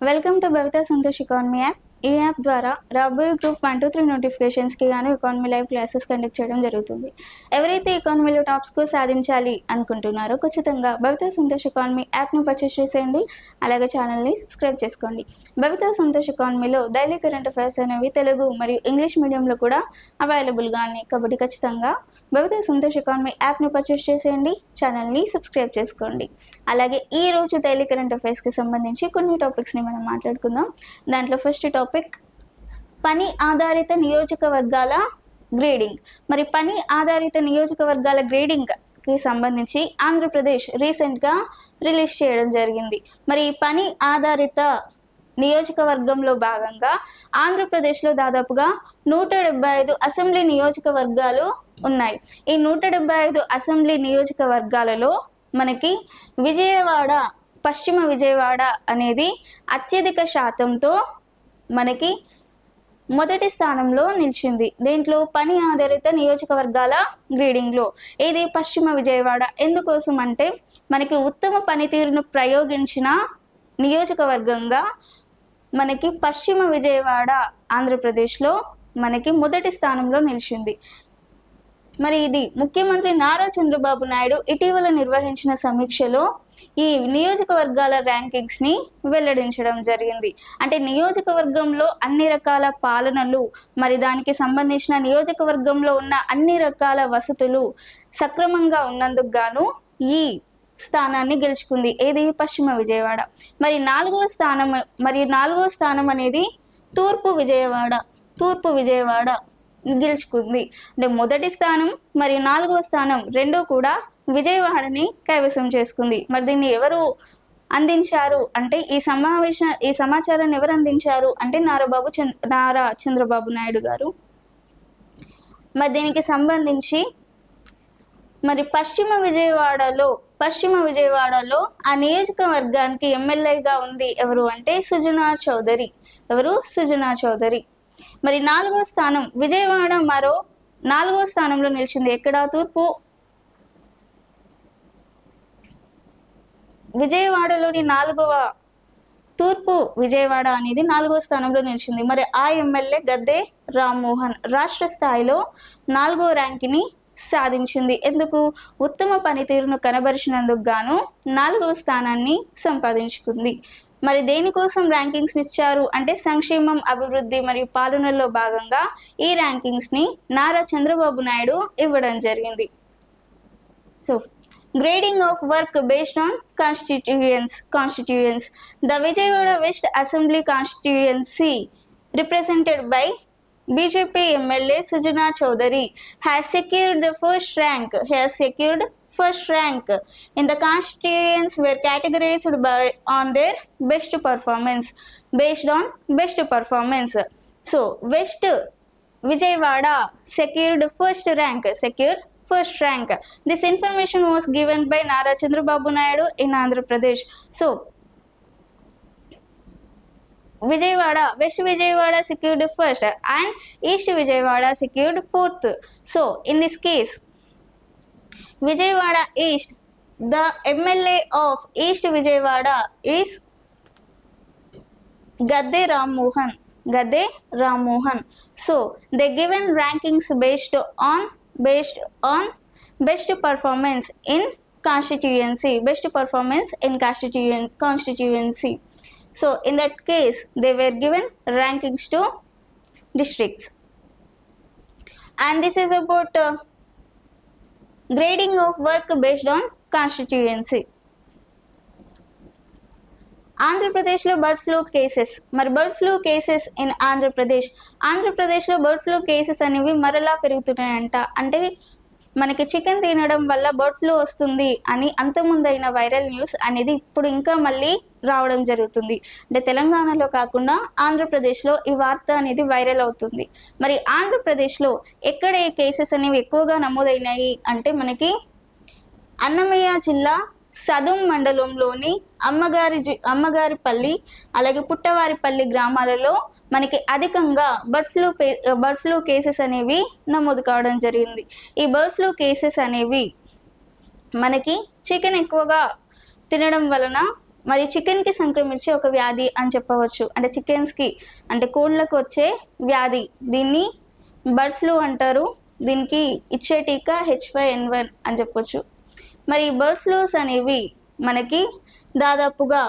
Welcome to Bhavitha Santosh economy app. ఈ app ద్వారా రాబోయే గ్రూప్ 1 to 3 నోటిఫికేషన్స్కి గాను ఎకానమీ లైవ్ క్లాసెస్ కండక్ట్ చేయడం జరుగుతుంది. ఎవరైతే ఎకానమీలో టాప్ స్కోర్ సాధించాలి అనుకుంటున్నారో ఖచ్చితంగా భవితా సంతోష్ ఎకానమీ యాప్ను పర్చేస్ చేసేయండి. అలాగే ఛానల్ని సబ్స్క్రైబ్ చేసుకోండి. భవితా సంతోష్ ఎకానమీలో డైలీ కరెంట్ అఫైర్స్ అనేవి తెలుగు మరియు ఇంగ్లీష్ మీడియంలో కూడా అవైలబుల్గా ఉన్నాయి. కాబట్టి ఖచ్చితంగా భవితా సంతోష్ ఎకానమీ యాప్ను పర్చేస్ చేసేయండి. ఛానల్ని సబ్స్క్రైబ్ చేసుకోండి. అలాగే ఈ రోజు డైలీ కరెంట్ అఫైర్స్కి సంబంధించి కొన్ని టాపిక్స్ని మనం మాట్లాడుకుందాం. దాంట్లో ఫస్ట్ టాపిక్ పని ఆధారిత నియోజకవర్గాల గ్రేడింగ్. మరి పని ఆధారిత నియోజకవర్గాల గ్రేడింగ్కి సంబంధించి ఆంధ్రప్రదేశ్ రీసెంట్గా రిలీజ్ చేయడం జరిగింది. మరి ఈ పని ఆధారిత నియోజకవర్గంలో భాగంగా ఆంధ్రప్రదేశ్లో దాదాపుగా 175 అసెంబ్లీ నియోజకవర్గాలు ఉన్నాయి. ఈ 175 అసెంబ్లీ నియోజకవర్గాలలో మనకి విజయవాడ, పశ్చిమ విజయవాడ అనేది అత్యధిక శాతంతో మనకి మొదటి స్థానంలో నిలిచింది. దీంట్లో పని ఆధారిత నియోజకవర్గాల గ్రేడింగ్లో ఇది పశ్చిమ విజయవాడ. ఎందుకోసం అంటే మనకి ఉత్తమ పనితీరును ప్రయోగించిన నియోజకవర్గంగా మనకి పశ్చిమ విజయవాడ ఆంధ్రప్రదేశ్లో మనకి మొదటి స్థానంలో నిలిచింది. మరి ఇది ముఖ్యమంత్రి నారా చంద్రబాబు నాయుడు ఇటీవల నిర్వహించిన సమీక్షలో ఈ నియోజకవర్గాల ర్యాంకింగ్స్ని వెల్లడించడం జరిగింది. అంటే నియోజకవర్గంలో అన్ని రకాల పాలనలు, మరి దానికి సంబంధించిన నియోజకవర్గంలో ఉన్న అన్ని రకాల వసతులు సక్రమంగా ఉన్నందుకు గాను ఈ స్థానాన్ని గెలుచుకుంది. ఏది? పశ్చిమ విజయవాడ. మరి నాలుగవ స్థానం అనేది తూర్పు విజయవాడ గెలుచుకుంది. అంటే మొదటి స్థానం మరియు 4వ స్థానం రెండూ కూడా విజయవాడని కైవసం చేసుకుంది. మరి దీన్ని ఎవరు అందించారు అంటే ఈ సమాచారాన్ని ఎవరు అందించారు అంటే నారా చంద్రబాబు నాయుడు గారు. మరి దీనికి సంబంధించి మరి పశ్చిమ విజయవాడలో ఆ నియోజకవర్గానికి ఎమ్మెల్యేగా ఉంది ఎవరు అంటే సుజనా చౌదరి. మరి 4వ స్థానం విజయవాడ మరో 4వ స్థానంలో నిలిచింది. ఎక్కడ? విజయవాడలోని తూర్పు విజయవాడ అనేది 4వ స్థానంలో నిలిచింది. మరి ఆ ఎమ్మెల్యే గద్దె రామ్మోహన్ రాష్ట్ర స్థాయిలో 4వ ర్యాంక్ని సాధించింది. ఎందుకు? ఉత్తమ పనితీరును కనబరిచినందుకు గాను 4వ స్థానాన్ని సంపాదించుకుంది. మరి దేనికోసం ర్యాంకింగ్స్ ఇచ్చారు అంటే సంక్షేమం, అభివృద్ధి మరియు పాలనలో భాగంగా ఈ ర్యాంకింగ్స్ని నారా చంద్రబాబు నాయుడు ఇవ్వడం జరిగింది. So grading of work based on constituents. The Vijayawada West Assembly constituency represented by BJP MLA Sujana Chowdhury has secured first rank in the constituents were categorized on their best performance based on best performance. So West Vijayawada secured first rank. This information was given by Nara Chandrababu Naidu in Andhra Pradesh. So West Vijayawada secured first and East Vijayawada secured fourth. So in this case, Vijayawada East, the MLA of East Vijayawada is Gadde Rammohan. So they given rankings based on best performance in constituency. So in that case they were given rankings to districts. And this is about grading of work based on constituency. ఆంధ్రప్రదేశ్లో bird flu cases. మరి bird flu cases in ఆంధ్రప్రదేశ్లో bird flu cases అనేవి మరలా పెరుగుతున్నాయంట. అంటే మనకి chicken తినడం వల్ల bird flu వస్తుంది అని అంతకుముందైన వైరల్ న్యూస్ అనేది ఇప్పుడు ఇంకా మళ్ళీ రావడం జరుగుతుంది. అంటే తెలంగాణలో కాకుండా ఆంధ్రప్రదేశ్లో ఈ వార్త అనేది వైరల్ అవుతుంది. మరి ఆంధ్రప్రదేశ్లో ఎక్కడ ఈ కేసెస్ అనేవి ఎక్కువగా నమోదైనాయి అంటే మనకి అన్నమయ్య జిల్లా సదుం మండలంలోని అమ్మగారిపల్లి అలాగే పుట్టవారిపల్లి గ్రామాలలో మనకి అధికంగా బర్డ్ ఫ్లూ కేసెస్ అనేవి నమోదు కావడం జరిగింది. ఈ బర్డ్ ఫ్లూ కేసెస్ అనేవి మనకి చికెన్ ఎక్కువగా తినడం వలన మరి చికెన్కి సంక్రమించే ఒక వ్యాధి అని చెప్పవచ్చు. అంటే చికెన్స్కి అంటే కోళ్ళకు వచ్చే వ్యాధి, దీన్ని బర్డ్ ఫ్లూ అంటారు. దీనికి ఇచ్చే టీకా H5N1 అని చెప్పొచ్చు. మరి బర్డ్ ఫ్లూస్ అనేవి మనకి దాదాపుగా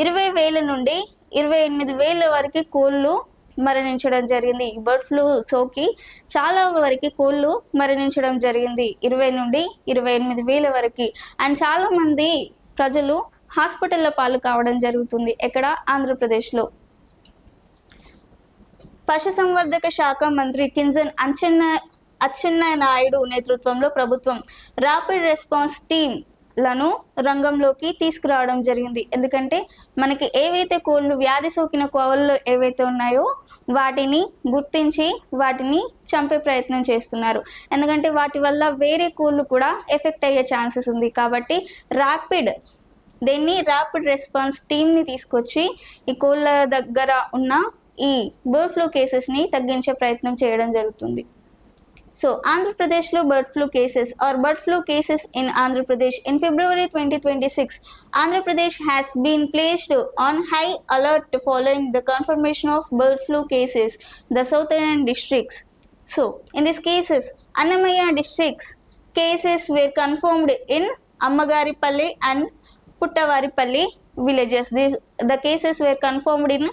20,000 నుండి 28,000 వరకు కోళ్ళు మరణించడం జరిగింది. ఈ బర్డ్ ఫ్లూ సోకి చాలా వరకు కోళ్ళు మరణించడం జరిగింది, 20 నుండి 28,000 వరకు. అండ్ చాలామంది ప్రజలు హాస్పిటల్లో పాలు కావడం జరుగుతుంది. ఎక్కడ? ఆంధ్రప్రదేశ్లో. పశుసంవర్ధక శాఖ మంత్రి కింజన్ అచ్చెన్నాయుడు నేతృత్వంలో ప్రభుత్వం ర్యాపిడ్ రెస్పాన్స్ టీంలను రంగంలోకి తీసుకురావడం జరిగింది. ఎందుకంటే మనకి ఏవైతే కోళ్ళు వ్యాధి సోకిన కోళ్ళు ఏవైతే ఉన్నాయో వాటిని గుర్తించి వాటిని చంపే ప్రయత్నం చేస్తున్నారు. ఎందుకంటే వాటి వల్ల వేరే కోళ్ళు కూడా ఎఫెక్ట్ అయ్యే ఛాన్సెస్ ఉంది. కాబట్టి ర్యాపిడ్ రెస్పాన్స్ టీమ్ని తీసుకొచ్చి ఈ కోళ్ళ దగ్గర ఉన్న ఈ బర్డ్ ఫ్లూ కేసెస్ని తగ్గించే ప్రయత్నం చేయడం జరుగుతుంది. So, Andhra Pradeshlo bird flu cases in Andhra Pradesh. In February 2026, Andhra Pradesh has been placed on high alert following the confirmation of bird flu cases the southern districts. So, in these cases, Annamaya districts cases were confirmed in Ammagaripalli and Puttavaripalli villages. The cases were confirmed in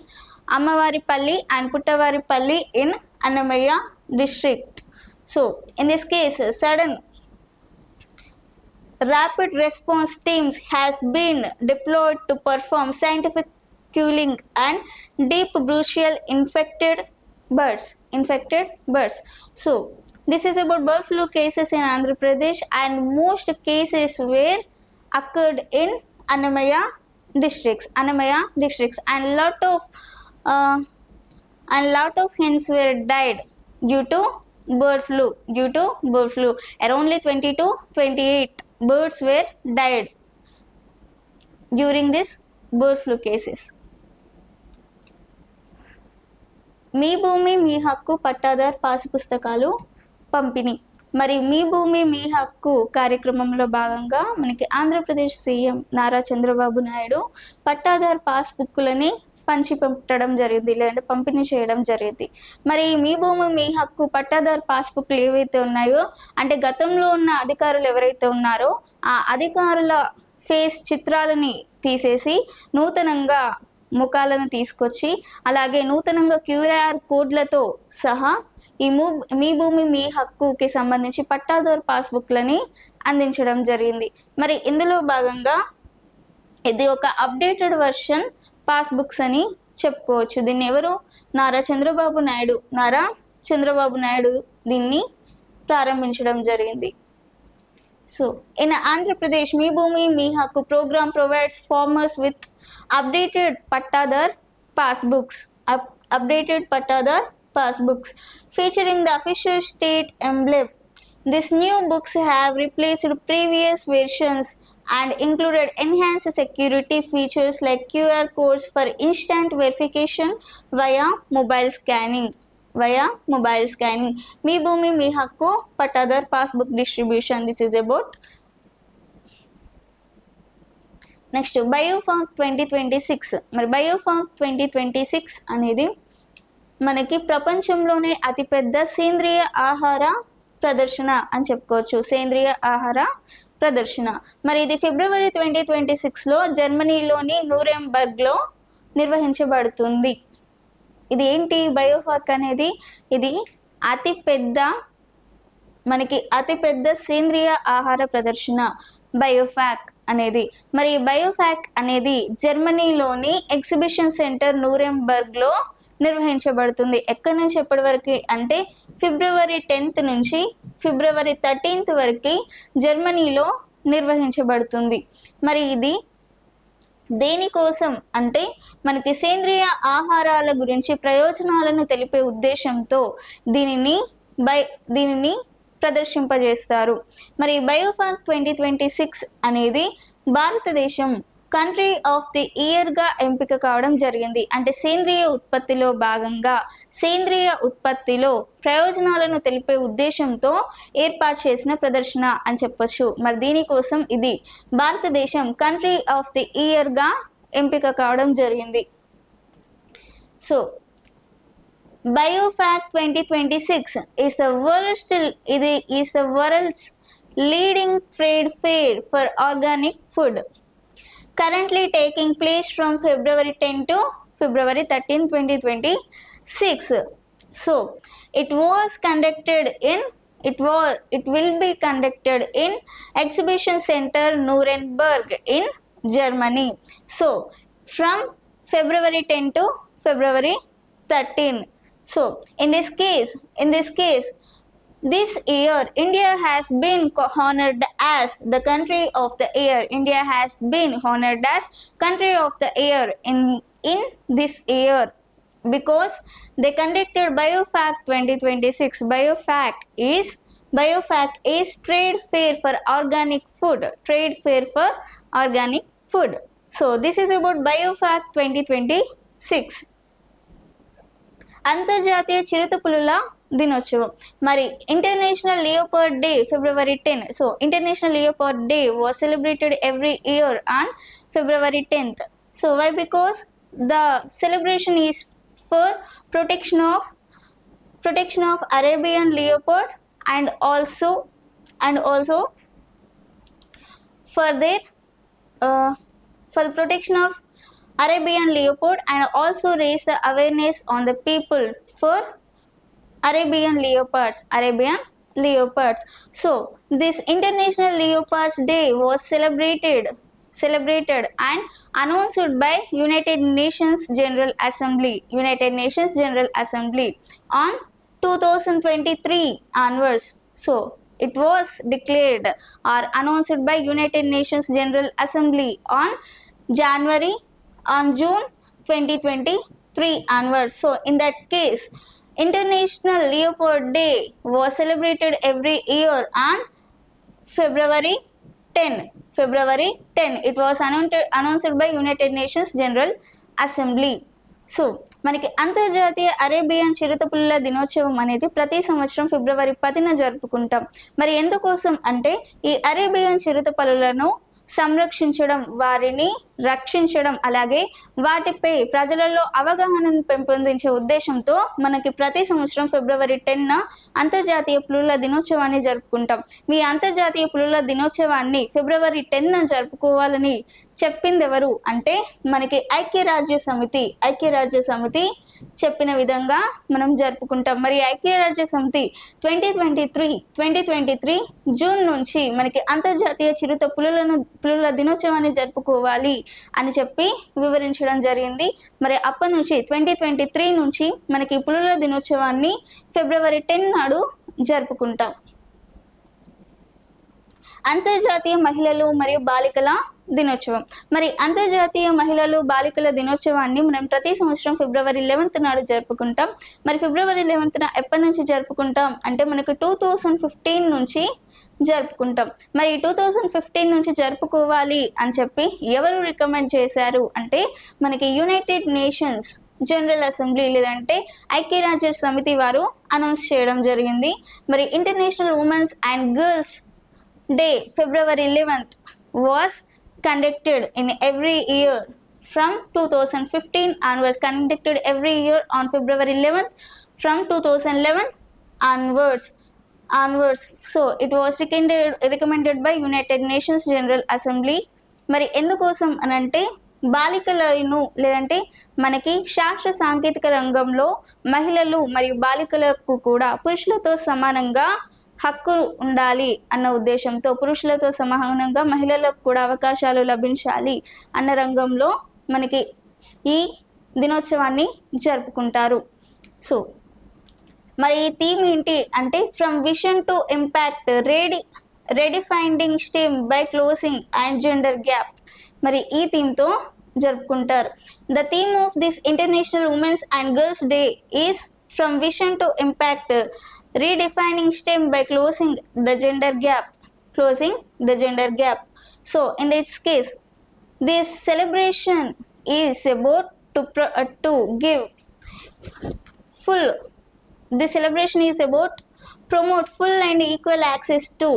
Ammavaripalli and Puttavaripalli in Annamaya district. So, in this case, sudden rapid response teams has been deployed to perform scientific culling and deep burial infected birds. So, this is about bird flu cases in Andhra Pradesh, and most cases were occurred in Annamaya districts, and lot of hens were died due to bird flu. Around 20 to 28 birds were died during this bird flu cases. మీ భూమి మీ హక్కు pattadar pass పుస్తకాలు పంపిణీ. మరి మీ భూమి మీ హక్కు కార్యక్రమంలో భాగంగా మనకి ఆంధ్రప్రదేశ్ సీఎం నారా చంద్రబాబు నాయుడు పట్టాదార్ పాస్ బుక్కులని పంచడం జరిగింది, లేదంటే పంపిణీ చేయడం జరిగింది. మరి మీ భూమి మీ హక్కు పట్టాదారు పాస్బుక్లు ఏవైతే ఉన్నాయో, అంటే గతంలో ఉన్న అధికారులు ఎవరైతే ఉన్నారో ఆ అధికారుల ఫేస్ చిత్రాలని తీసేసి నూతనంగా ముఖాలను తీసుకొచ్చి, అలాగే నూతనంగా QR కోడ్లతో సహా ఈ మీ భూమి మీ హక్కుకి సంబంధించి పట్టాదారు పాస్బుక్లని అందించడం జరిగింది. మరి ఇందులో భాగంగా ఇది ఒక అప్డేటెడ్ వర్షన్ పాస్బుక్స్ అని చెప్పుకోవచ్చు. దీన్ని ఎవరు? నారా చంద్రబాబు నాయుడు దీన్ని ప్రారంభించడం జరిగింది. సో ఇన్ ఆంధ్రప్రదేశ్ మీ భూమి మీ హక్కు programme provides farmers with updated Pattadar passbooks featuring the official state emblem. These new books have replaced previous versions and included enhanced security features like QR codes for instant verification via mobile scanning. మీ భూమి మీ హక్కు పట్టాదార్ passbook distribution. This is about. Next BIOFACH 2026. మరి బయోఫాక్ 2026 అనేది మనకి ప్రపంచంలోనే అతిపెద్ద సేంద్రియ ఆహార ప్రదర్శన అని చెప్పుకోవచ్చు. సేంద్రియ ఆహార ప్రదర్శన. మరి ఇది ఫిబ్రవరి 2026లో జర్మనీలోని నూరెంబర్గ్లో నిర్వహించబడుతుంది. ఇది ఏంటి బయోఫాక్ అనేది? ఇది అతిపెద్ద సేంద్రియ ఆహార ప్రదర్శన బయోఫాక్ అనేది. మరి బయోఫాక్ అనేది జర్మనీలోని ఎగ్జిబిషన్ సెంటర్ నూరెంబర్గ్లో నిర్వహించబడుతుంది. ఎక్కడి నుంచి ఎప్పటి వరకు అంటే ఫిబ్రవరి 10th నుంచి ఫిబ్రవరి 13th వరకు జర్మనీలో నిర్వహించబడుతుంది. మరి ఇది దేనికోసం అంటే మనకి సేంద్రియ ఆహారాల గురించి ప్రయోజనాలను తెలిపే ఉద్దేశంతో దీనిని ప్రదర్శింపజేస్తారు. మరి బయోఫాక్ 2026 అనేది భారతదేశం కంట్రీ ఆఫ్ ది ఇయర్గా ఎంపిక కావడం జరిగింది. అంటే సేంద్రియ ఉత్పత్తిలో భాగంగా సేంద్రియ ఉత్పత్తిలో ప్రయోజనాలను తెలిపే ఉద్దేశంతో ఏర్పాటు చేసిన ప్రదర్శన అని చెప్పొచ్చు. మరి దీనికోసం ఇది భారతదేశం కంట్రీ ఆఫ్ ది ఇయర్గా ఎంపిక కావడం జరిగింది. So BioFact 2026 is the world's leading trade fair for organic food, currently taking place from February 10 to February 13, 2026. So it will be conducted in Exhibition Center Nuremberg in Germany. So from February 10 to February 13. So in this case, this year India has been honored as the country of the year. India has been honored as country of the year in this year because they conducted BioFact 2026. BioFact is trade fair for organic food. So this is about BioFact 2026. అంతర్జాతీయ చిరుతపులుల దినోత్సవం. మరి international leopard day February 10. So International Leopard Day was celebrated every year on February 10th. So why? Because the celebration is for protection of Arabian leopard and also for their for protection of Arabian leopard and also raise the awareness on the people for Arabian leopards. So this International Leopards Day was celebrated and announced by United Nations General Assembly on 2023 onwards. So it was declared or announced by United Nations General Assembly on June 2023 onwards. So in that case, International Leopard Day was celebrated every year on February 10. It was announced by United Nations General Assembly. So మనకి అంతర్జాతీయ Arabian చిరుతపులుల దినోత్సవం అనేది ప్రతి సంవత్సరం February 10న జరుపుకుంటాం. మరి ఎందుకోసం అంటే ఈ అరేబియన్ చిరుతపులులను సంరక్షించడం, వారిని రక్షించడం, అలాగే వాటిపై ప్రజలలో అవగాహనను పెంపొందించే ఉద్దేశంతో మనకి ప్రతి సంవత్సరం February 10న అంతర్జాతీయ పులుల దినోత్సవాన్ని జరుపుకుంటాం. మీ అంతర్జాతీయ పులుల దినోత్సవాన్ని February 10న జరుపుకోవాలని చెప్పింది ఎవరు అంటే మనకి ఐక్యరాజ్య సమితి చెప్పిన విధంగా మనం జరుపుకుంటాం. మరి ఐక్యరాజ్య సమితి 2023 జూన్ నుంచి మనకి అంతర్జాతీయ చిరుత పులుల దినోత్సవాన్ని జరుపుకోవాలి అని చెప్పి వివరించడం జరిగింది. మరి అప్పటి నుంచి 2023 నుంచి మనకి పులుల దినోత్సవాన్ని February 10 నాడు జరుపుకుంటాం. అంతర్జాతీయ మహిళలు మరియు బాలికల దినోత్సవం. మరి అంతర్జాతీయ మహిళలు బాలికల దినోత్సవాన్ని మనం ప్రతి సంవత్సరం February 11 నాడు జరుపుకుంటాం. మరి February 11న ఎప్పటి నుంచి జరుపుకుంటాం అంటే మనకు 2015 నుంచి జరుపుకుంటాం. మరి 2015 నుంచి జరుపుకోవాలి అని చెప్పి ఎవరు రికమెండ్ చేశారు అంటే మనకి యునైటెడ్ నేషన్స్ జనరల్ అసెంబ్లీ లేదంటే ఐక్యరాజ్య సమితి వారు అనౌన్స్ చేయడం జరిగింది. మరి international women's and girls day February 11th was conducted in every year from 2015 onwards, conducted every year on February 11th from 2011 onwards. So it was recommended by United Nations General Assembly. మరి ఎందుకోసం అనంటే బాలికలను లేదంటే మనకి శాస్త్ర సాంకేతిక రంగంలో మహిళలు మరియు బాలికలకు కూడా పురుషులతో సమానంగా హక్కు ఉండాలి అన్న ఉద్దేశంతో, పురుషులతో సమానంగా మహిళలకు కూడా అవకాశాలు లభించాలి అన్న రంగంలో మనకి ఈ దినోత్సవాన్ని జరుపుకుంటారు. సో మరి ఈ థీమ్ ఏంటి అంటే from vision to impact, redefining STEM by closing and gender gap. మరి ఈ థీమ్తో జరుపుకుంటారు. The theme of this international women's and girls day is from vision to impact, redefining STEM by closing the gender gap. So in this case This celebration is about to give full. This celebration is about promote full and equal access to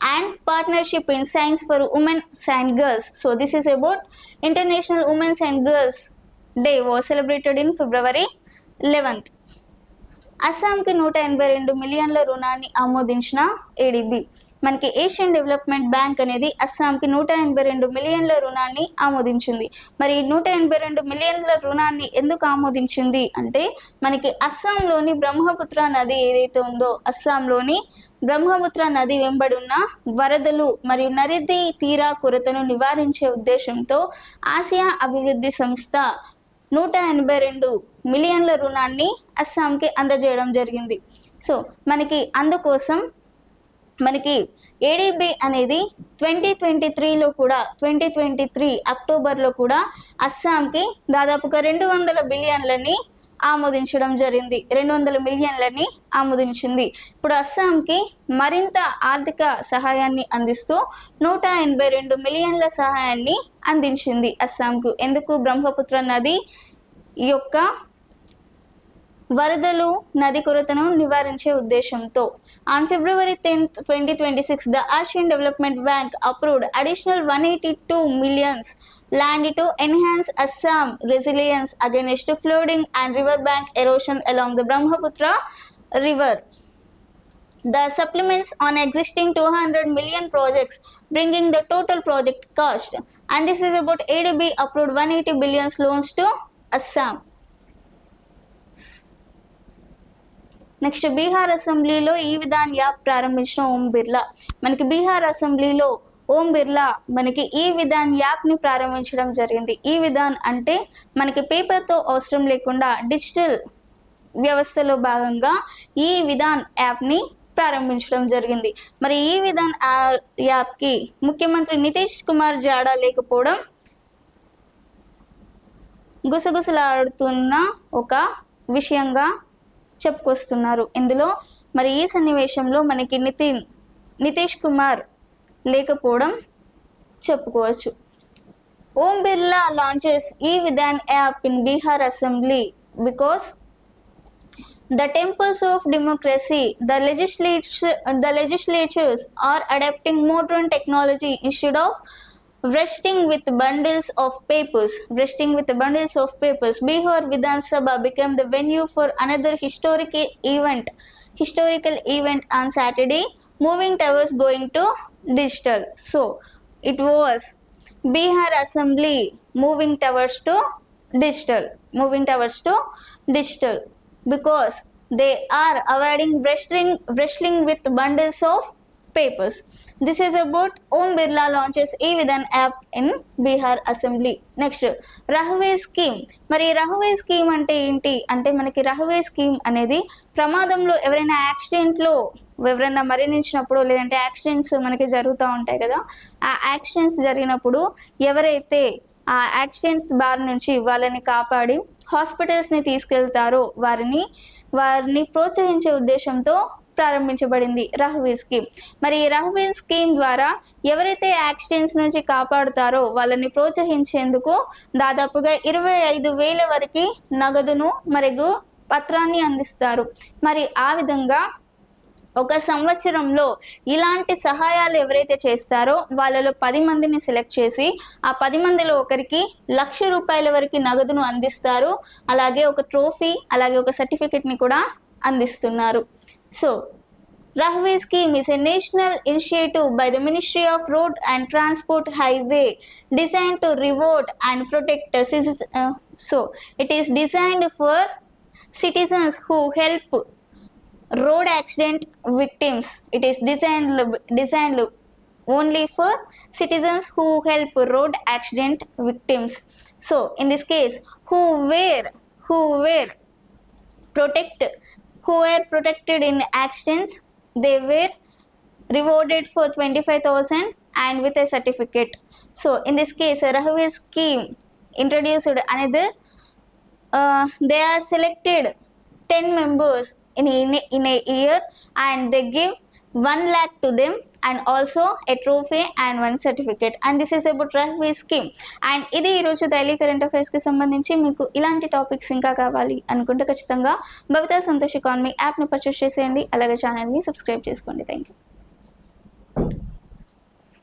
and partnership in science for women and girls. So this is about International Women's and Girls Day was celebrated in February 11th. అస్సాంకి 182 మిలియన్ల రుణాన్ని ఆమోదించిన ADB. మనకి Asian development bank అనేది అస్సాంకి 182 మిలియన్ల రుణాన్ని ఆమోదించింది. మరి 182 మిలియన్ల రుణాన్ని ఎందుకు ఆమోదించింది అంటే మనకి అస్సాంలోని బ్రహ్మపుత్ర నది ఏదైతే ఉందో అస్సాంలోని బ్రహ్మపుత్ర నది వెంబడున్న వరదలు మరియు నది తీరా కొరతను నివారించే ఉద్దేశంతో ఆసియా అభివృద్ధి సంస్థ 182 మిలియన్ల రుణాన్ని అస్సాంకి అందజేయడం జరిగింది. సో మనకి అందుకోసం మనకి ఏడీబీ అనేది 2023లో కూడా 2023 అక్టోబర్లో కూడా అస్సాంకి దాదాపుగా 200 బిలియన్లని ఆమోదించడం జరిగింది. 200 మిలియన్లని ఆమోదించింది. ఇప్పుడు అస్సాంకి మరింత ఆర్థిక సహాయాన్ని అందిస్తూ 182 మిలియన్ల సహాయాన్ని అందించింది అస్సాంకు. ఎందుకు? బ్రహ్మపుత్ర నది యొక్క వరదలు నది కొరతను నివారించే ఉద్దేశంతో. On February 10th, 2026, the Asian Development Bank approved additional 182 million land to enhance Assam resilience against flooding and riverbank erosion along the Brahmaputra River. The supplements on existing 200 million projects, bringing the total project cost. And this is about ADB approved 180 billion loans to Assam. Next Bihar అసెంబ్లీలో ఈ Vidhan app ప్రారంభించిన ఓం బిర్లా. మనకి బీహార్ అసెంబ్లీలో ఓం బిర్లా మనకి ఈ విధాన్ యాప్ని ప్రారంభించడం జరిగింది. ఈ విధాన్ అంటే మనకి పేపర్తో అవసరం లేకుండా డిజిటల్ వ్యవస్థలో భాగంగా ఈ విధాన్ యాప్ని ప్రారంభించడం జరిగింది. మరి ఈ విధాన్ యాప్కి ముఖ్యమంత్రి నితీష్ కుమార్ జాడా లేకపోవడం గుసగుసలాడుతున్న ఒక విషయంగా చెప్పుకొస్తున్నారు. ఇందులో మరి ఈ సన్నివేశంలో మనకి నితీష్ కుమార్ లేకపోవడం చెప్పుకోవచ్చు. ఓం బిర్లా లాంచెస్ ఈ Vidhan app in Bihar assembly because the temples of democracy, the legislatures are adapting modern technology instead of wrestling with bundles of papers. Bihar Vidhan Sabha became the venue for another historical event on Saturday, moving towards going to digital. So it was Bihar Assembly moving towards to digital because they are avoiding wrestling with bundles of papers. This is about Om Birla launches e-Vidhan app in Bihar Assembly. Next, Rahway scheme. మరి రహవే scheme అంటే ఏంటి అంటే మనకి రహవే scheme అనేది ప్రమాదంలో ఎవరైనా ఎవరైనా మరణించినప్పుడు లేదంటే యాక్సిడెంట్స్ మనకి జరుగుతూ ఉంటాయి కదా, ఆ యాక్సిడెంట్స్ జరిగినప్పుడు ఎవరైతే ఆ యాక్సిడెంట్స్ బారి నుంచి వాళ్ళని కాపాడి హాస్పిటల్స్ని తీసుకెళ్తారో వారిని ప్రోత్సహించే ఉద్దేశంతో ప్రారంభించబడింది రహవే స్కీమ్. మరి ఈ రహవే స్కీమ్ ద్వారా ఎవరైతే యాక్సిడెంట్స్ నుంచి కాపాడుతారో వాళ్ళని ప్రోత్సహించేందుకు దాదాపుగా 25,000 వరకు నగదును మరియు పత్రాన్ని అందిస్తారు. మరి ఆ విధంగా ఒక సంవత్సరంలో ఇలాంటి సహాయాలు ఎవరైతే చేస్తారో వాళ్ళలో 10 మందిని సెలెక్ట్ చేసి ఆ 10 మందిలో ఒకరికి ₹1,00,000 వరకు నగదును అందిస్తారు. అలాగే ఒక ట్రోఫీ అలాగే ఒక సర్టిఫికెట్ని కూడా అందిస్తున్నారు. So, Rahway scheme is a national initiative by the Ministry of Road and Transport Highway designed to reward and protect so it is designed for citizens who help road accident victims. It is designed only for citizens who help road accident victims. So in this case who were protected in accidents, they were rewarded for 25,000 and with a certificate. So in this case Rahway scheme introduced another they are selected 10 members in a year and they give 1 lakh to them and also a trophy and 1 certificate, and this is about Railway scheme. And ఇది ఈరోజు daily current అఫైర్స్కి సంబంధించి. మీకు ఇలాంటి topics ఇంకా కావాలి అనుకుంటే ఖచ్చితంగా భవితా Santosh economy యాప్ని పర్చేస్ చేసేయండి, అలాగే ఛానల్ని సబ్స్క్రైబ్ చేసుకోండి. Thank you.